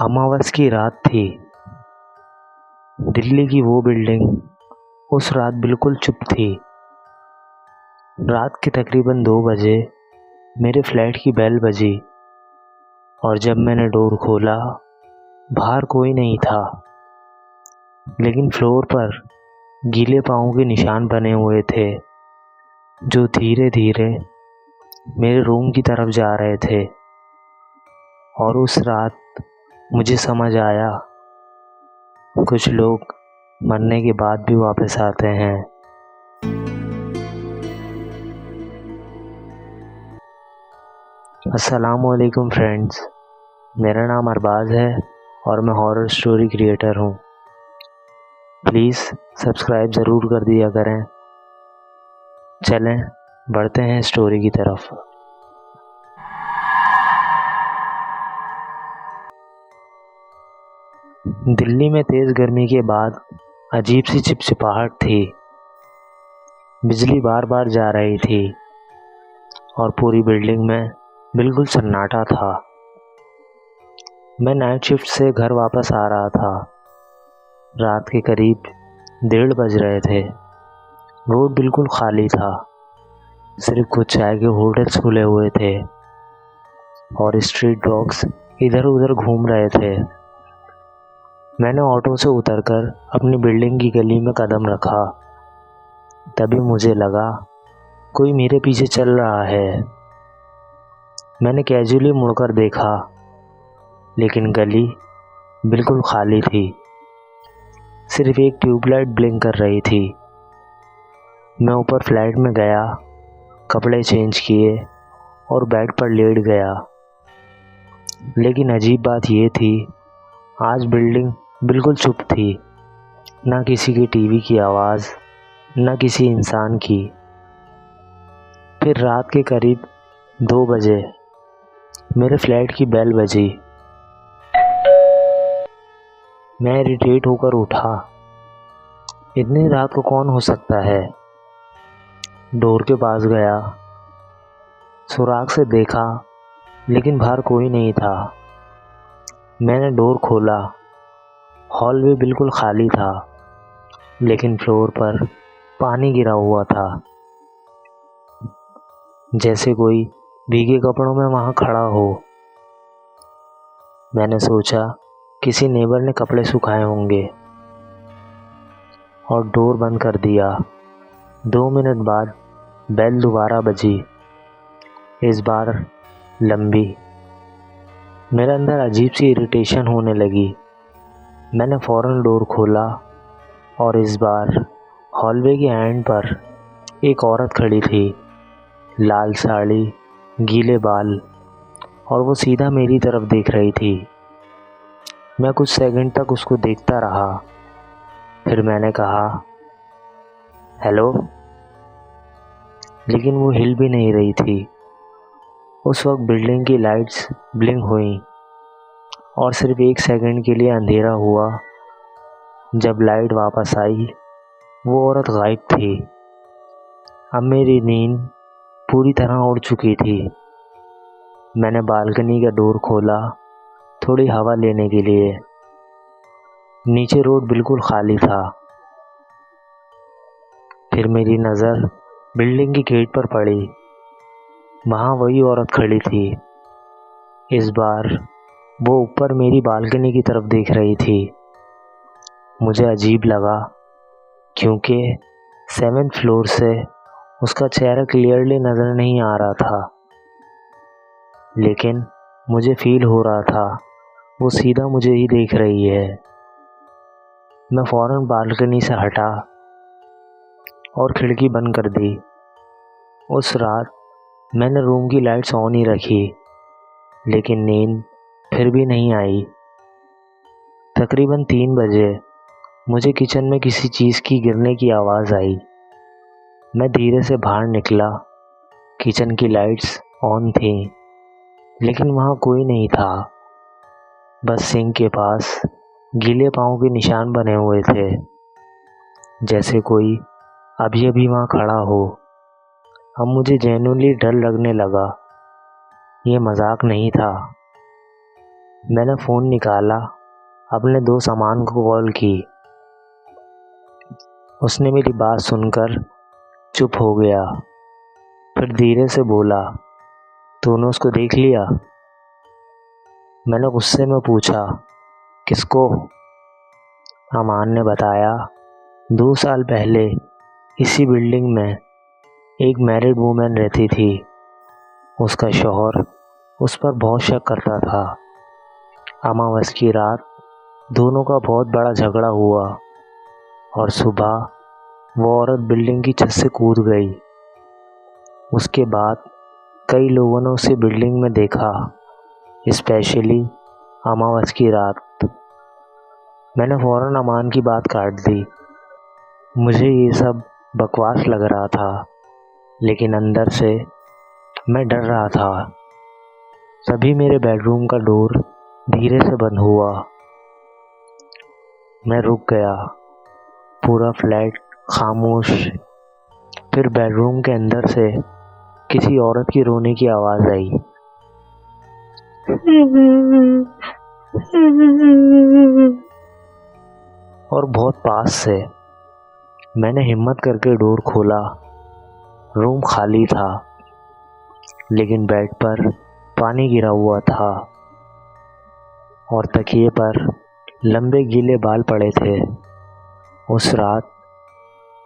अमावस की रात थी। दिल्ली की वो बिल्डिंग उस रात बिल्कुल चुप थी। रात के तकरीबन 2 बजे मेरे फ्लैट की बेल बजी और जब मैंने डोर खोला, बाहर कोई नहीं था, लेकिन फ्लोर पर गीले पाँवों के निशान बने हुए थे जो धीरे धीरे मेरे रूम की तरफ जा रहे थे। और उस रात मुझे समझ आया, कुछ लोग मरने के बाद भी वापस आते हैं। अस्सलामुअलैकुम फ्रेंड्स, मेरा नाम अरबाज़ है और मैं हॉरर स्टोरी क्रिएटर हूँ। प्लीज़ सब्सक्राइब ज़रूर कर दिया करें। चलें बढ़ते हैं स्टोरी की तरफ। दिल्ली में तेज़ गर्मी के बाद अजीब सी चिपचिपाहट थी। बिजली बार बार जा रही थी और पूरी बिल्डिंग में बिल्कुल सन्नाटा था। मैं नाइट शिफ्ट से घर वापस आ रहा था। रात के करीब 1:30 बज रहे थे। रोड बिल्कुल खाली था, सिर्फ कुछ चाय के होटल्स खुले हुए थे और स्ट्रीट डॉग्स इधर उधर घूम रहे थे। मैंने ऑटो से उतरकर अपनी बिल्डिंग की गली में कदम रखा। तभी मुझे लगा कोई मेरे पीछे चल रहा है। मैंने कैजुअली मुड़कर देखा, लेकिन गली बिल्कुल खाली थी। सिर्फ एक ट्यूबलाइट ब्लिंक कर रही थी। मैं ऊपर फ्लैट में गया, कपड़े चेंज किए और बेड पर लेट गया। लेकिन अजीब बात यह थी, आज बिल्डिंग बिल्कुल चुप थी। ना किसी की टीवी की आवाज़, ना किसी इंसान की। फिर रात के करीब 2 बजे मेरे फ्लैट की बेल बजी। मैं इरिटेट होकर उठा। इतनी रात को कौन हो सकता है? डोर के पास गया, सुराग से देखा, लेकिन बाहर कोई नहीं था। मैंने डोर खोला। हॉलवे बिल्कुल खाली था, लेकिन फ्लोर पर पानी गिरा हुआ था, जैसे कोई भीगे कपड़ों में वहाँ खड़ा हो। मैंने सोचा किसी नेबर ने कपड़े सुखाए होंगे और डोर बंद कर दिया। 2 मिनट बाद बेल दोबारा बजी, इस बार लंबी। मेरे अंदर अजीब सी इरिटेशन होने लगी। मैंने फ़ौरन डोर खोला और इस बार हॉलवे के एंड पर एक औरत खड़ी थी। लाल साड़ी, गीले बाल, और वो सीधा मेरी तरफ देख रही थी। मैं कुछ सेकंड तक उसको देखता रहा। फिर मैंने कहा, हेलो, लेकिन वो हिल भी नहीं रही थी। उस वक्त बिल्डिंग की लाइट्स ब्लिंक हुई और सिर्फ 1 सेकंड के लिए अंधेरा हुआ। जब लाइट वापस आई, वो औरत गायब थी। अब मेरी नींद पूरी तरह उड़ चुकी थी। मैंने बालकनी का डोर खोला, थोड़ी हवा लेने के लिए। नीचे रोड बिल्कुल खाली था। फिर मेरी नज़र बिल्डिंग की गेट पर पड़ी। वहाँ वही औरत खड़ी थी। इस बार वो ऊपर मेरी बालकनी की तरफ देख रही थी। मुझे अजीब लगा, क्योंकि 7th फ्लोर से उसका चेहरा क्लियरली नज़र नहीं आ रहा था, लेकिन मुझे फील हो रहा था वो सीधा मुझे ही देख रही है। मैं फ़ौरन बालकनी से हटा और खिड़की बंद कर दी। उस रात मैंने रूम की लाइट्स ऑन ही रखी, लेकिन नींद फिर भी नहीं आई। तकरीबन 3 बजे मुझे किचन में किसी चीज़ की गिरने की आवाज़ आई। मैं धीरे से बाहर निकला। किचन की लाइट्स ऑन थी, लेकिन वहाँ कोई नहीं था। बस सिंक के पास गीले पाँव के निशान बने हुए थे, जैसे कोई अभी अभी वहाँ खड़ा हो। अब मुझे जेन्युइनली डर लगने लगा। ये मजाक नहीं था। मैंने फ़ोन निकाला, अपने दोस्त अमान को कॉल की। उसने मेरी बात सुनकर चुप हो गया, फिर धीरे से बोला, तूने उसको देख लिया? मैंने गुस्से में पूछा, किसको? अमान ने बताया, 2 साल पहले इसी बिल्डिंग में एक मैरिड वूमेन रहती थी। उसका शौहर उस पर बहुत शक करता था। अमावस की रात दोनों का बहुत बड़ा झगड़ा हुआ और सुबह वो औरत बिल्डिंग की छत से कूद गई। उसके बाद कई लोगों ने उसे बिल्डिंग में देखा, स्पेशली अमावस की रात। मैंने फ़ौरन अमान की बात काट दी। मुझे ये सब बकवास लग रहा था, लेकिन अंदर से मैं डर रहा था। तभी मेरे बेडरूम का डोर धीरे से बंद हुआ। मैं रुक गया, पूरा फ्लैट खामोश। फिर बेडरूम के अंदर से किसी औरत की रोने की आवाज़ आई। और बहुत पास से। मैंने हिम्मत करके डोर खोला। रूम खाली था, लेकिन बेड पर पानी गिरा हुआ था और तकिए पर लंबे गीले बाल पड़े थे। उस रात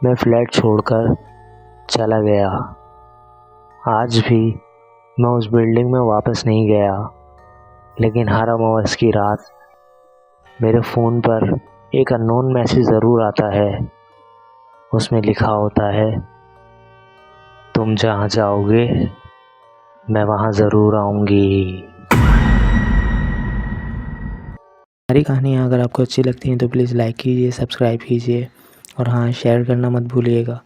मैं फ्लैट छोड़कर चला गया। आज भी मैं उस बिल्डिंग में वापस नहीं गया, लेकिन हर अमावस की रात मेरे फ़ोन पर एक अननोन मैसेज ज़रूर आता है। उसमें लिखा होता है, तुम जहाँ जाओगे मैं वहाँ ज़रूर आऊँगी। हमारी कहानियाँ अगर आपको अच्छी लगती हैं तो प्लीज़ लाइक कीजिए, सब्सक्राइब कीजिए और हाँ, शेयर करना मत भूलिएगा।